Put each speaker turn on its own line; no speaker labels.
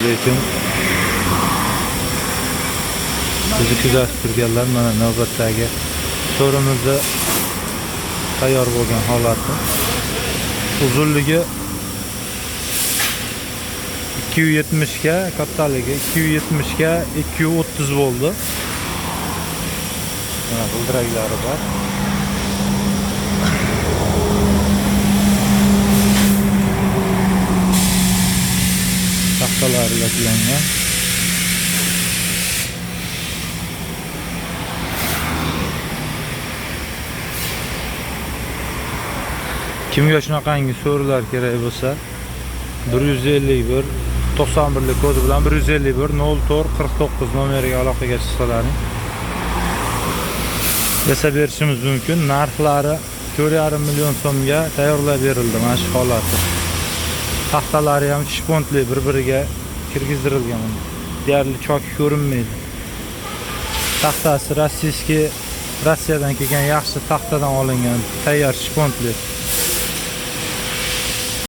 Lekin bizni kuzatib turganlar mana navbatdagi so'rimizda tayyor bo'lgan holati. Uzunligi 270 ga, kattaligi 270 ga 230 bo'ldi. Mana g'ildiraklari bor. Taxtalari yaklangan. Kimga shunaqangi so'rilar kerak bo'lsa 151 91 lik kodi bilan 151 04 49 nomeriga aloqaga chiqsalaring yasab berishimiz mumkin. Narxlari 4,5 million so'mga tayyorlab berildi mana shu holati. Taxtalari ham shpontli bir-biriga kirgizdirilgan. Deyarli choki ko'rinmaydi. Taxtasi Rossiyadan kelgan yaxshi taxtadan olingan, tayyor shpontli.